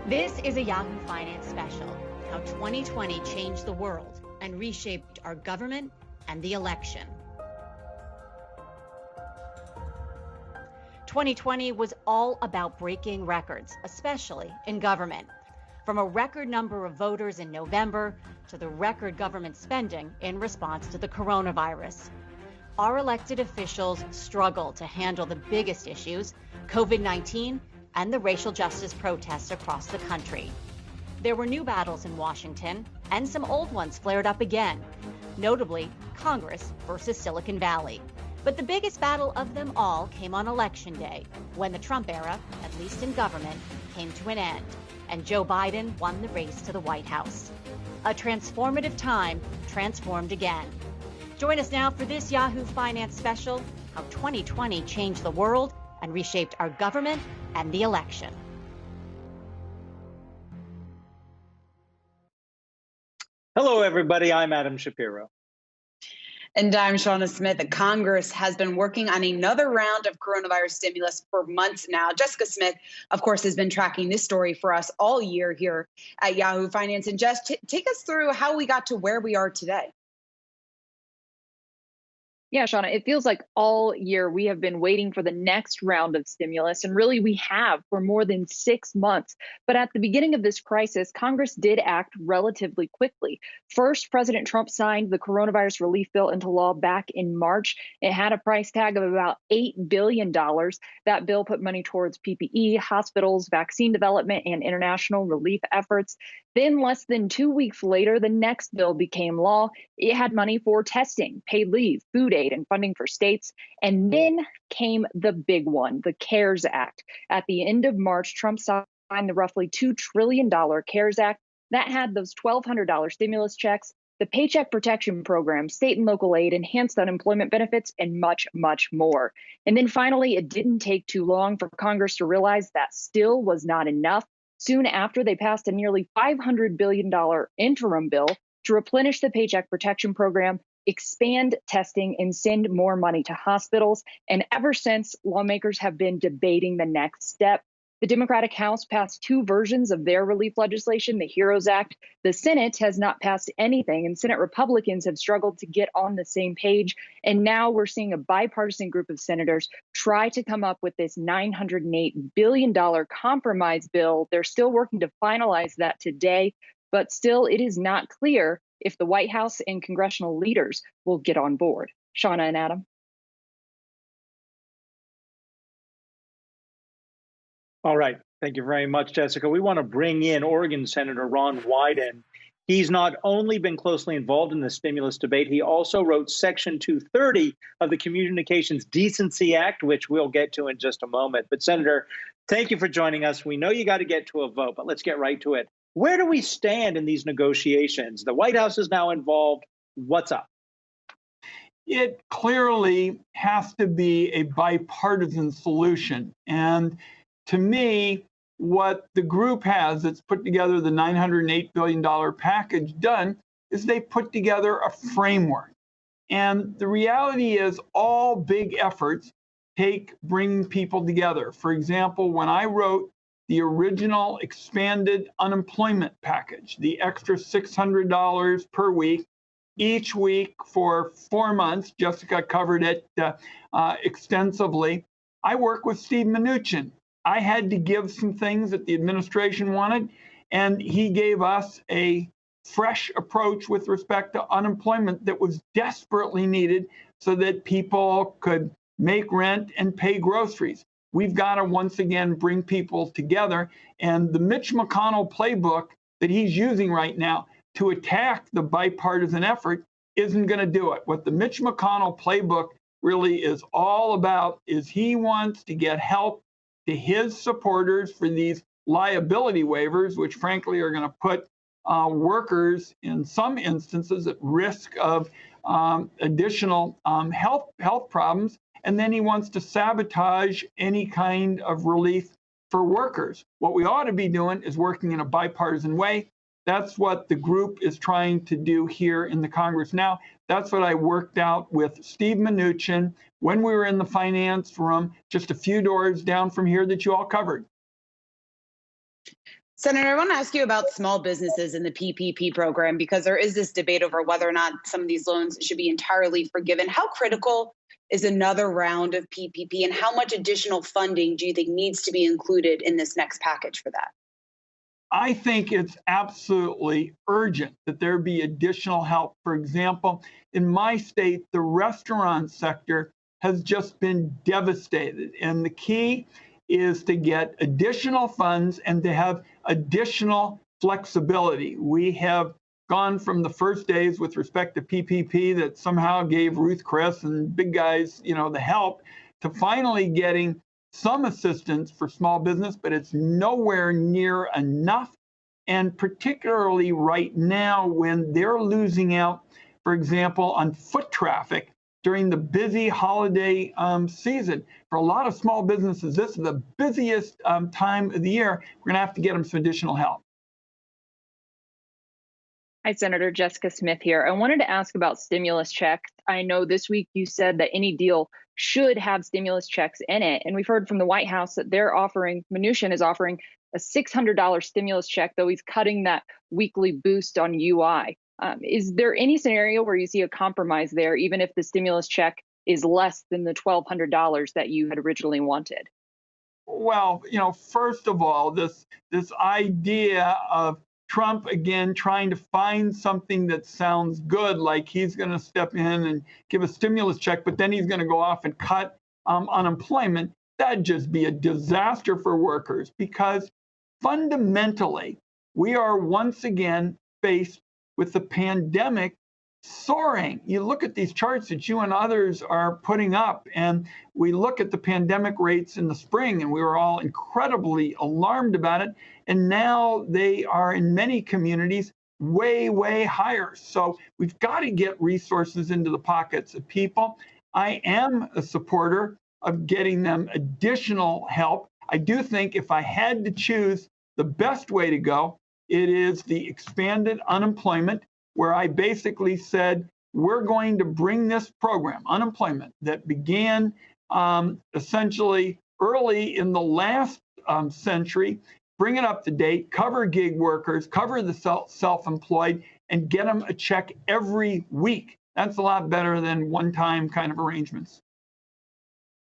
This is a Yahoo Finance special, how 2020 changed the world and reshaped our government and the election. 2020 was all about breaking records, especially in government. From a record number of voters in November to the record government spending in response to the coronavirus. Our elected officials struggled to handle the biggest issues, COVID-19 and the racial justice protests across the country. There were new battles in Washington, and some old ones flared up again, notably Congress versus Silicon Valley. But the biggest battle of them all came on Election Day, when the Trump era, at least in government, came to an end, and Joe Biden won the race to the White House. A transformative time transformed again. Join us now for this Yahoo Finance special, how 2020 changed the world and reshaped our government and the election. Hello, everybody. I'm Adam Shapiro. And I'm Shauna Smith. Congress has been working on another round of coronavirus stimulus for months now. Jessica Smith, of course, has been tracking this story for us all year here at Yahoo Finance. And Jess, take us through how we got to where we are today. Yeah, Shauna, it feels like all year we have been waiting for the next round of stimulus, and really we have for more than 6 months. But at the beginning of this crisis, Congress did act relatively quickly. First, President Trump signed the coronavirus relief bill into law back in March. It had a price tag of about $8 billion. That bill put money towards PPE, hospitals, vaccine development, and international relief efforts. Then less than 2 weeks later, the next bill became law. It had money for testing, paid leave, food aid, and funding for states. And then came the big one, the CARES Act. At the end of March, Trump signed the roughly $2 trillion CARES Act. That had those $1,200 stimulus checks, the Paycheck Protection Program, state and local aid, enhanced unemployment benefits, and much, much more. And then finally, it didn't take too long for Congress to realize that still was not enough. Soon after, they passed a nearly $500 billion interim bill to replenish the Paycheck Protection Program, expand testing, and send more money to hospitals. And ever since, lawmakers have been debating the next step. The Democratic House passed 2 versions of their relief legislation, the HEROES Act. The Senate has not passed anything, and Senate Republicans have struggled to get on the same page. And now we're seeing a bipartisan group of senators try to come up with this $908 billion compromise bill. They're still working to finalize that today, but still it is not clear if the White House and congressional leaders will get on board. Shauna and Adam. All right. Thank you very much, Jessica. We want to bring in Oregon Senator Ron Wyden. He's not only been closely involved in the stimulus debate, he also wrote Section 230 of the Communications Decency Act, which we'll get to in just a moment. But Senator, thank you for joining us. We know you got to get to a vote, but let's get right to it. Where do we stand in these negotiations? The White House is now involved. What's up? It clearly has to be a bipartisan solution. And to me, what the group has that's put together the $908 billion package done is they put together a framework. And the reality is all big efforts bring people together. For example, when I wrote the original expanded unemployment package, the extra $600 per week, each week for 4 months, Jessica covered it extensively. I work with Steve Mnuchin. I had to give some things that the administration wanted, and he gave us a fresh approach with respect to unemployment that was desperately needed so that people could make rent and pay groceries. We've got to once again bring people together, and the Mitch McConnell playbook that he's using right now to attack the bipartisan effort isn't going to do it. What the Mitch McConnell playbook really is all about is he wants to get help to his supporters for these liability waivers, which frankly are going to put workers in some instances at risk of additional health problems. And then he wants to sabotage any kind of relief for workers. What we ought to be doing is working in a bipartisan way. That's what the group is trying to do here in the Congress now. That's what I worked out with Steve Mnuchin when we were in the finance room just a few doors down from here that you all covered. Senator, I want to ask you about small businesses in the PPP program, because there is this debate over whether or not some of these loans should be entirely forgiven. How critical is another round of PPP, and how much additional funding do you think needs to be included in this next package for that? I think it's absolutely urgent that there be additional help. For example, in my state, the restaurant sector has just been devastated. And the key is to get additional funds and to have additional flexibility. We have gone from the first days with respect to PPP that somehow gave Ruth Chris and big guys, the help, to finally getting some assistance for small business, but it's nowhere near enough. And particularly right now when they're losing out, for example, on foot traffic during the busy holiday season. For a lot of small businesses, this is the busiest time of the year. We're going to have to get them some additional help. Hi, Senator Jessica Smith here. I wanted to ask about stimulus checks. I know this week you said that any deal should have stimulus checks in it. And we've heard from the White House that Mnuchin is offering a $600 stimulus check, though he's cutting that weekly boost on UI. Is there any scenario where you see a compromise there, even if the stimulus check is less than the $1,200 that you had originally wanted? Well, first of all, this idea of Trump, again, trying to find something that sounds good, like he's going to step in and give a stimulus check, but then he's going to go off and cut unemployment, that'd just be a disaster for workers, because fundamentally, we are once again faced with the pandemic soaring. You look at these charts that you and others are putting up, and we look at the pandemic rates in the spring, and we were all incredibly alarmed about it. And now they are in many communities way, way higher. So we've got to get resources into the pockets of people. I am a supporter of getting them additional help. I do think if I had to choose the best way to go, it is the expanded unemployment, where I basically said, we're going to bring this program, unemployment, that began essentially early in the last century, bring it up to date, cover gig workers, cover the self-employed, and get them a check every week. That's a lot better than one-time kind of arrangements.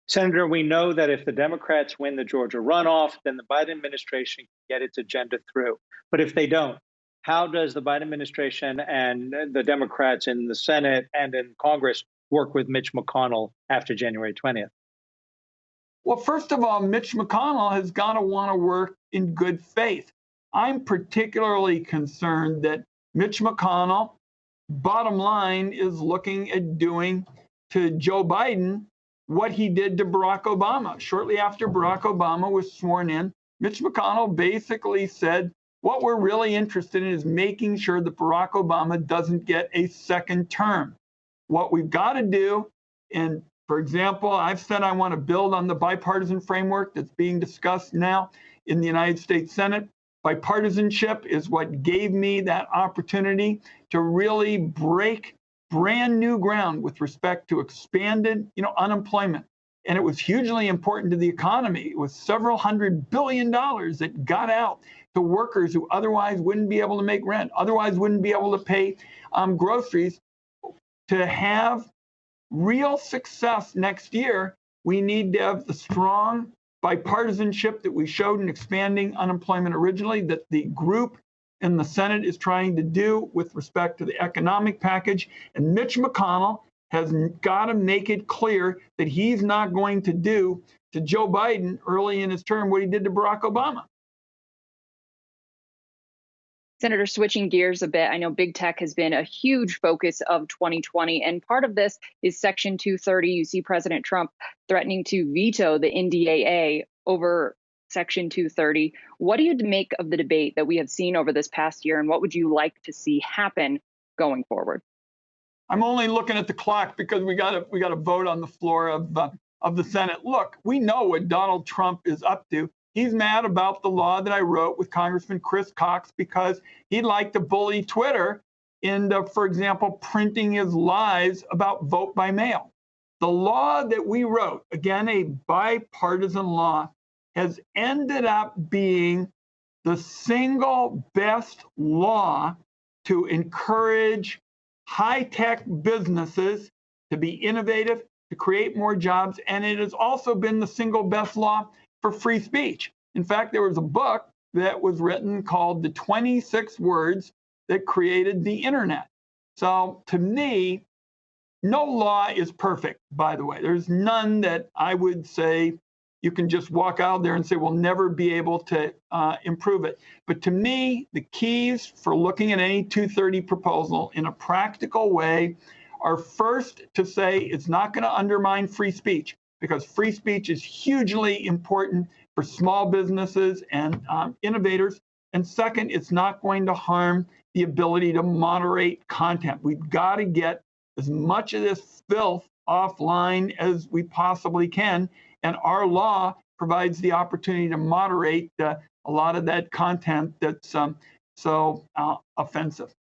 Senator, we know that if the Democrats win the Georgia runoff, then the Biden administration can get its agenda through. But if they don't, how does the Biden administration and the Democrats in the Senate and in Congress work with Mitch McConnell after January 20th? Well, first of all, Mitch McConnell has got to want to work in good faith. I'm particularly concerned that Mitch McConnell, bottom line, is looking at doing to Joe Biden what he did to Barack Obama. Shortly after Barack Obama was sworn in, Mitch McConnell basically said, what we're really interested in is making sure that Barack Obama doesn't get a second term. What we've got to do, and for example, I've said I want to build on the bipartisan framework that's being discussed now in the United States Senate. Bipartisanship is what gave me that opportunity to really break brand new ground with respect to expanded, unemployment. And it was hugely important to the economy. It was several $100 billion that got out to workers who otherwise wouldn't be able to make rent, otherwise wouldn't be able to pay groceries. To have real success next year, we need to have the strong bipartisanship that we showed in expanding unemployment originally, that the group in the Senate is trying to do with respect to the economic package. And Mitch McConnell has got to make it clear that he's not going to do to Joe Biden early in his term what he did to Barack Obama. Senator, switching gears a bit, I know big tech has been a huge focus of 2020, and part of this is Section 230. You see President Trump threatening to veto the NDAA over Section 230. What do you make of the debate that we have seen over this past year, and what would you like to see happen going forward? I'm only looking at the clock because we got to vote on the floor of the Senate. Look, we know what Donald Trump is up to. He's mad about the law that I wrote with Congressman Chris Cox because he'd like to bully Twitter into, for example, printing his lies about vote by mail. The law that we wrote, again, a bipartisan law, has ended up being the single best law to encourage high-tech businesses to be innovative, to create more jobs, and it has also been the single best law for free speech. In fact, there was a book that was written called The 26 Words That Created the Internet. So to me, no law is perfect, by the way. There's none that I would say you can just walk out there and say we'll never be able to improve it. But to me, the keys for looking at any 230 proposal in a practical way are first to say it's not going to undermine free speech, because free speech is hugely important for small businesses and innovators. And second, it's not going to harm the ability to moderate content. We've got to get as much of this filth offline as we possibly can. And our law provides the opportunity to moderate a lot of that content that's so offensive.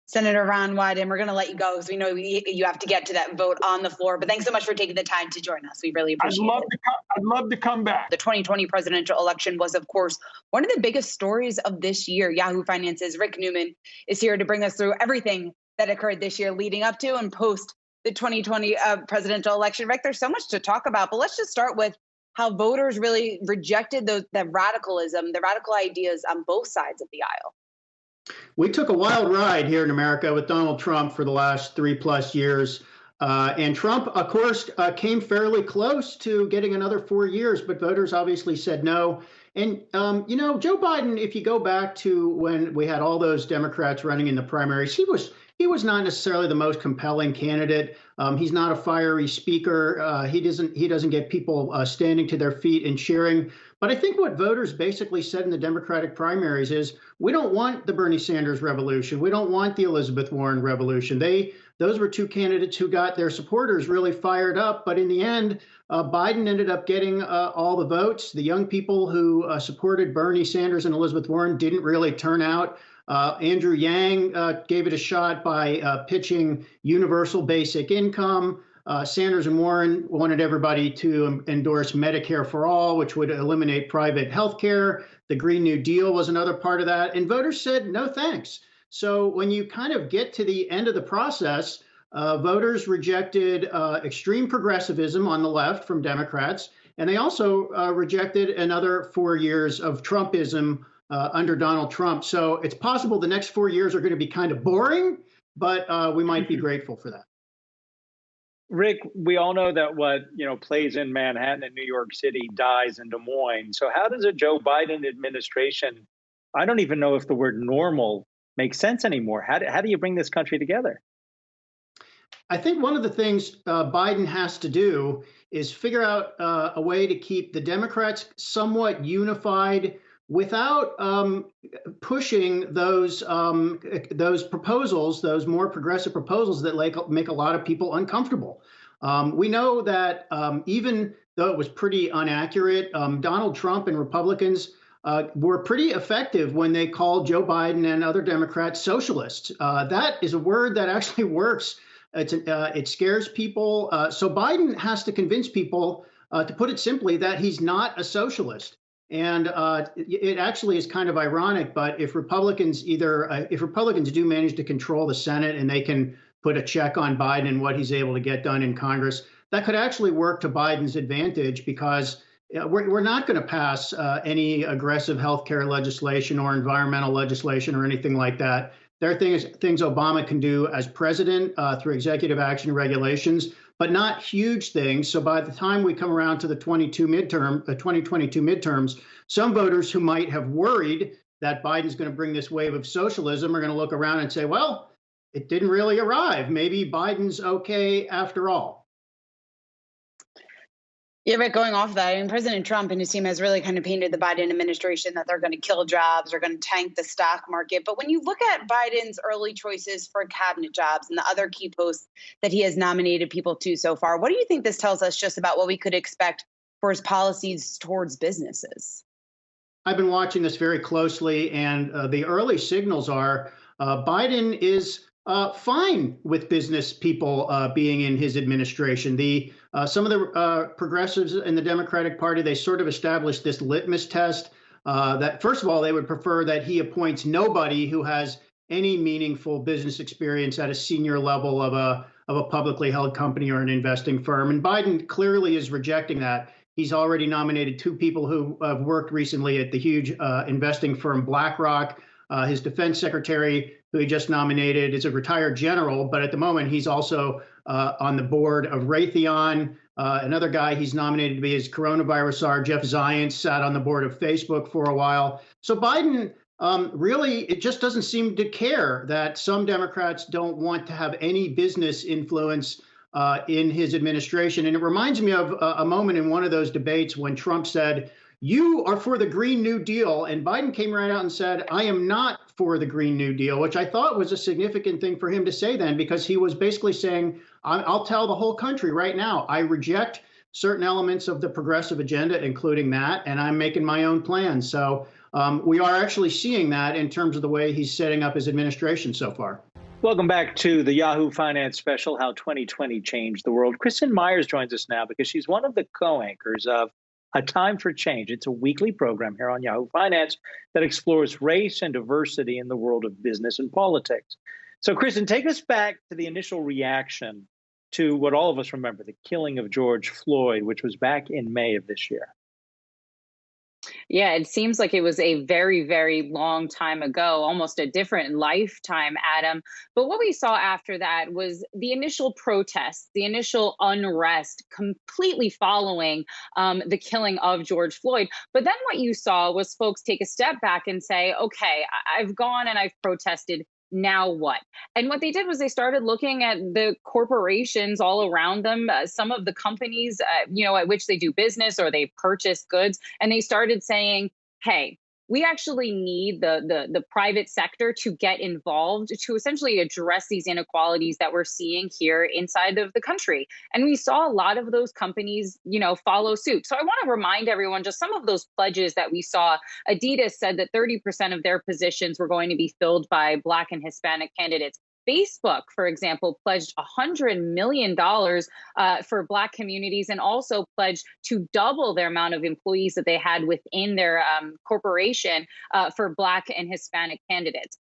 Senator Ron Wyden, we're going to let you go because we know you have to get to that vote on the floor. But thanks so much for taking the time to join us. We really appreciate it. I'd love to come back. The 2020 presidential election was, of course, one of the biggest stories of this year. Yahoo Finance's Rick Newman is here to bring us through everything that occurred this year leading up to and post the 2020 presidential election. Rick, there's so much to talk about, but let's just start with how voters really rejected the radicalism, the radical ideas on both sides of the aisle. We took a wild ride here in America with Donald Trump for the last 3+ years. And Trump, of course, came fairly close to getting another 4 years, but voters obviously said no. And, Joe Biden, if you go back to when we had all those Democrats running in the primaries, he was not necessarily the most compelling candidate. He's not a fiery speaker. He doesn't get people standing to their feet and cheering. But I think what voters basically said in the Democratic primaries is, we don't want the Bernie Sanders revolution. We don't want the Elizabeth Warren revolution. Those were two candidates who got their supporters really fired up. But in the end, Biden ended up getting all the votes. The young people who supported Bernie Sanders and Elizabeth Warren didn't really turn out. Andrew Yang gave it a shot by pitching universal basic income. Sanders and Warren wanted everybody to endorse Medicare for all, which would eliminate private health care. The Green New Deal was another part of that. And voters said, no, thanks. So when you kind of get to the end of the process, voters rejected extreme progressivism on the left from Democrats. And they also rejected another 4 years of Trumpism under Donald Trump. So it's possible the next 4 years are going to be kind of boring, but we might be grateful for that. Rick, we all know that what plays in Manhattan and New York City dies in Des Moines. So how does a Joe Biden administration, I don't even know if the word normal makes sense anymore. How do you bring this country together? I think one of the things Biden has to do is figure out a way to keep the Democrats somewhat unified without pushing those proposals, those more progressive proposals that make a lot of people uncomfortable. We know that even though it was pretty inaccurate, Donald Trump and Republicans were pretty effective when they called Joe Biden and other Democrats socialists. That is a word that actually works. It scares people. So Biden has to convince people, to put it simply, that he's not a socialist. And it actually is kind of ironic, but if Republicans do manage to control the Senate and they can put a check on Biden and what he's able to get done in Congress, that could actually work to Biden's advantage, because we're not going to pass any aggressive healthcare legislation or environmental legislation or anything like that. There are things Obama can do as president through executive action regulations, but not huge things. So by the time we come around to the 2022 midterms, some voters who might have worried that Biden's going to bring this wave of socialism are going to look around and say, well, it didn't really arrive. Maybe Biden's okay after all. Yeah, but going off that, I mean, President Trump and his team has really kind of painted the Biden administration that they're going to kill jobs, they're going to tank the stock market. But when you look at Biden's early choices for cabinet jobs and the other key posts that he has nominated people to so far, what do you think this tells us just about what we could expect for his policies towards businesses? I've been watching this very closely, and the early signals are Biden is fine with business people being in his administration. Some of the progressives in the Democratic Party, they sort of established this litmus test that, first of all, they would prefer that he appoints nobody who has any meaningful business experience at a senior level of a publicly held company or an investing firm. And Biden clearly is rejecting that. He's already nominated two people who have worked recently at the huge investing firm BlackRock. His defense secretary, who he just nominated, is a retired general, but at the moment he's also on the board of Raytheon. Another guy he's nominated to be his coronavirus czar, Jeff Zients, sat on the board of Facebook for a while. So Biden really, it just doesn't seem to care that some Democrats don't want to have any business influence in his administration. And it reminds me of a moment in one of those debates when Trump said, "You are for the Green New Deal." And Biden came right out and said, "I am not for the Green New Deal," which I thought was a significant thing for him to say then, because he was basically saying, I'll tell the whole country right now, I reject certain elements of the progressive agenda, including that, and I'm making my own plan. So we are actually seeing that in terms of the way he's setting up his administration so far. Welcome back to the Yahoo Finance special, How 2020 Changed the World. Kristin Myers joins us now because she's one of the co-anchors of A Time for Change. It's a weekly program here on Yahoo Finance that explores race and diversity in the world of business and politics. So, Kristin, take us back to the initial reaction to what all of us remember, the killing of George Floyd, which was back in May of this year. Yeah, it seems like it was a very, very long time ago, almost a different lifetime, Adam. But what we saw after that was the initial protests, the initial unrest, completely following the killing of George Floyd. But then what you saw was folks take a step back and say, okay, I've gone and I've protested. Now what? And what they did was they started looking at the corporations all around them, some of the companies, at which they do business or they purchase goods. And they started saying, hey, we actually need the private sector to get involved to essentially address these inequalities that we're seeing here inside of the country. And we saw a lot of those companies, follow suit. So I want to remind everyone just some of those pledges that we saw. Adidas said that 30% of their positions were going to be filled by Black and Hispanic candidates. Facebook, for example, pledged $100 million for Black communities and also pledged to double their amount of employees that they had within their corporation for Black and Hispanic candidates.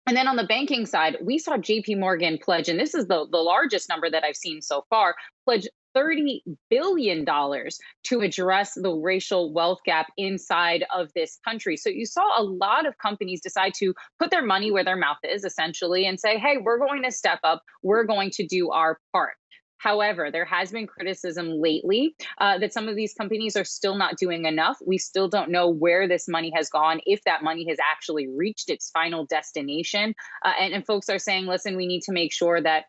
And then on the banking side, we saw JP Morgan pledge, and this is the largest number that I've seen so far, pledge $30 billion to address the racial wealth gap inside of this country. So you saw a lot of companies decide to put their money where their mouth is, essentially, and say, hey, we're going to step up. We're going to do our part. However, there has been criticism lately that some of these companies are still not doing enough. We still don't know where this money has gone, if that money has actually reached its final destination. And folks are saying, listen, we need to make sure that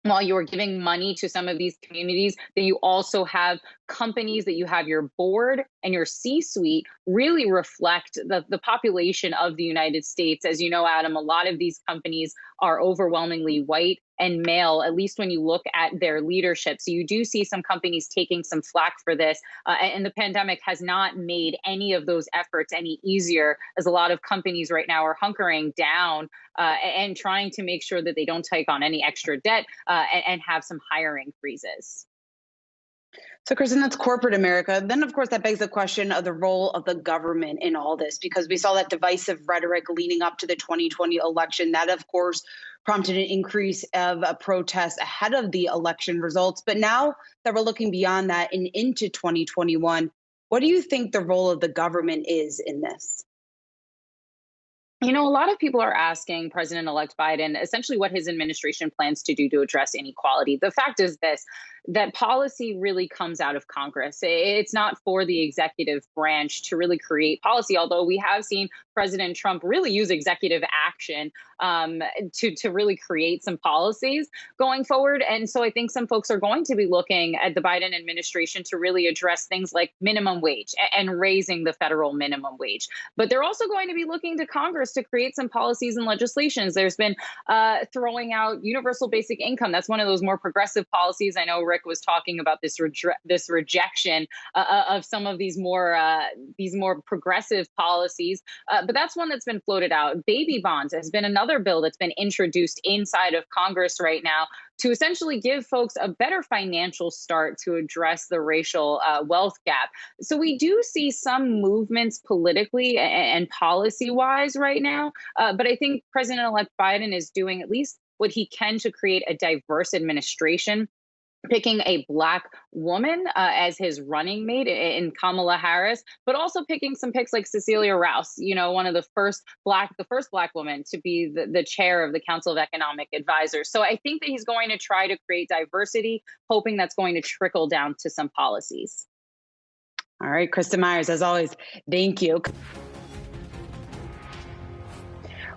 while you're giving money to some of these communities, that you also have companies, that you have your board and your C-suite really reflect the population of the United States. As you know, Adam, a lot of these companies are overwhelmingly white and male, at least when you look at their leadership. So you do see some companies taking some flack for this. And the pandemic has not made any of those efforts any easier, as a lot of companies right now are hunkering down and trying to make sure that they don't take on any extra debt and have some hiring freezes. So, Kristin, that's corporate America. Then, of course, that begs the question of the role of the government in all this, because we saw that divisive rhetoric leading up to the 2020 election. That, of course, prompted an increase of protests ahead of the election results. But now that we're looking beyond that and into 2021, what do you think the role of the government is in this? A lot of people are asking President-elect Biden essentially what his administration plans to do to address inequality. The fact is that policy really comes out of Congress. It's not for the executive branch to really create policy, although we have seen President Trump really use executive action to really create some policies going forward. And so I think some folks are going to be looking at the Biden administration to really address things like minimum wage and raising the federal minimum wage. But they're also going to be looking to Congress to create some policies and legislations. There's been throwing out universal basic income. That's one of those more progressive policies. I know Rick was talking about this rejection of some of these more progressive policies. But that's one that's been floated out. Baby bonds has been another bill that's been introduced inside of Congress right now to essentially give folks a better financial start to address the racial wealth gap. So we do see some movements politically and policy-wise right now, but I think President-elect Biden is doing at least what he can to create a diverse administration, picking a Black woman as his running mate in Kamala Harris, but also picking some picks like Cecilia Rouse, one of the first Black woman to be the chair of the Council of Economic Advisors. So I think that he's going to try to create diversity, hoping that's going to trickle down to some policies. All right, Kristin Myers, as always, thank you.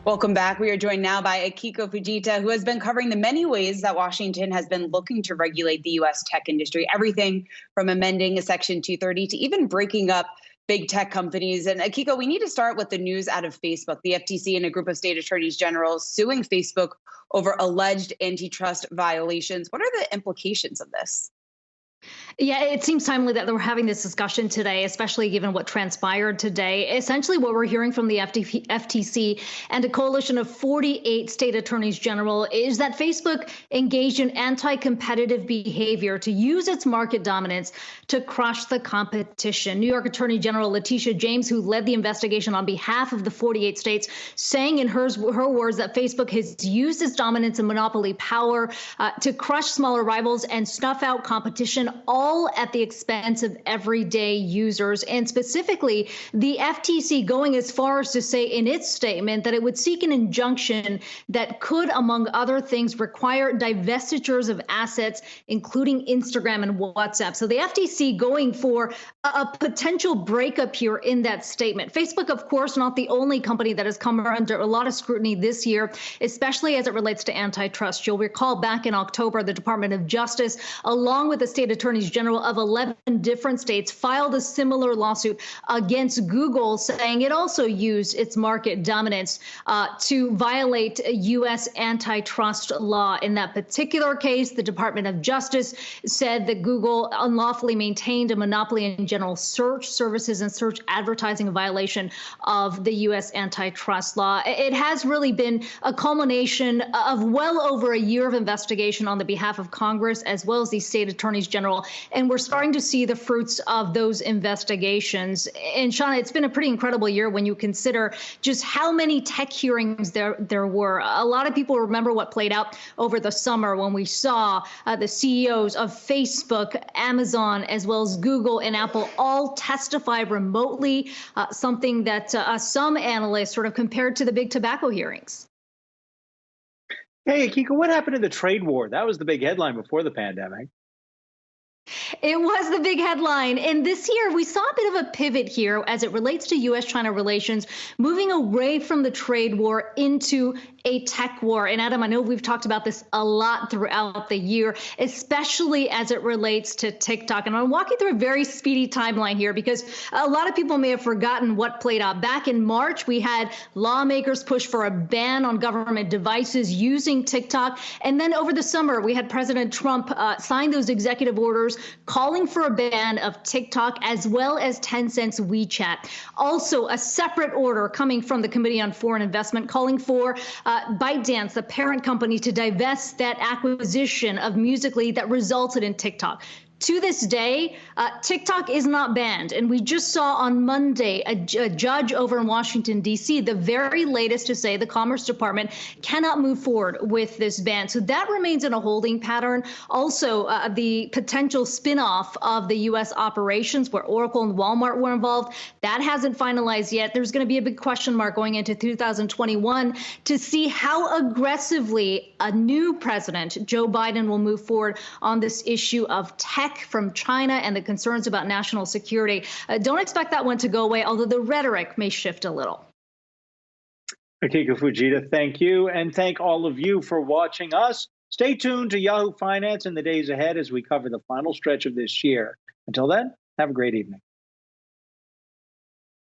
Welcome back. We are joined now by Aikiko Fujita, who has been covering the many ways that Washington has been looking to regulate the U.S. tech industry, everything from amending a Section 230 to even breaking up big tech companies. And Aikiko, we need to start with the news out of Facebook. The FTC and a group of state attorneys general suing Facebook over alleged antitrust violations. What are the implications of this? Yeah, it seems timely that we're having this discussion today, especially given what transpired today. Essentially, what we're hearing from the FTC and a coalition of 48 state attorneys general is that Facebook engaged in anti-competitive behavior to use its market dominance to crush the competition. New York Attorney General Letitia James, who led the investigation on behalf of the 48 states, saying in her words that Facebook has used its dominance and monopoly power to crush smaller rivals and snuff out competition, all at the expense of everyday users. And specifically, the FTC going as far as to say in its statement that it would seek an injunction that could, among other things, require divestitures of assets, including Instagram and WhatsApp. So the FTC going for a potential breakup here in that statement. Facebook, of course, not the only company that has come under a lot of scrutiny this year, especially as it relates to antitrust. You'll recall back in October, the Department of Justice, along with the state attorneys general of 11 different states, filed a similar lawsuit against Google, saying it also used its market dominance to violate U.S. antitrust law. In that particular case, the Department of Justice said that Google unlawfully maintained a monopoly in general search services and search advertising, in violation of the U.S. antitrust law. It has really been a culmination of well over a year of investigation on the behalf of Congress, as well as the state attorneys general. And we're starting to see the fruits of those investigations. And Seana, it's been a pretty incredible year when you consider just how many tech hearings there were. A lot of people remember what played out over the summer when we saw the CEOs of Facebook, Amazon, as well as Google and Apple all testify remotely, something that some analysts sort of compared to the big tobacco hearings. Hey, Aikiko, what happened to the trade war? That was the big headline before the pandemic. It was the big headline. And this year, we saw a bit of a pivot here as it relates to U.S.-China relations, moving away from the trade war into a tech war. And Adam, I know we've talked about this a lot throughout the year, especially as it relates to TikTok. And I'm walking through a very speedy timeline here because a lot of people may have forgotten what played out. Back in March, we had lawmakers push for a ban on government devices using TikTok. And then over the summer, we had President Trump sign those executive orders calling for a ban of TikTok as well as Tencent's WeChat. Also, a separate order coming from the Committee on Foreign Investment calling for ByteDance, the parent company, to divest that acquisition of Musical.ly that resulted in TikTok. To this day, TikTok is not banned. And we just saw on Monday a judge over in Washington, D.C., the very latest to say the Commerce Department cannot move forward with this ban. So that remains in a holding pattern. Also, the potential spinoff of the U.S. operations where Oracle and Walmart were involved, that hasn't finalized yet. There's going to be a big question mark going into 2021 to see how aggressively a new president, Joe Biden, will move forward on this issue of tech from China and the concerns about national security. Don't expect that one to go away, although the rhetoric may shift a little. Aikiko Fujita, thank you. And thank all of you for watching us. Stay tuned to Yahoo Finance in the days ahead as we cover the final stretch of this year. Until then, have a great evening.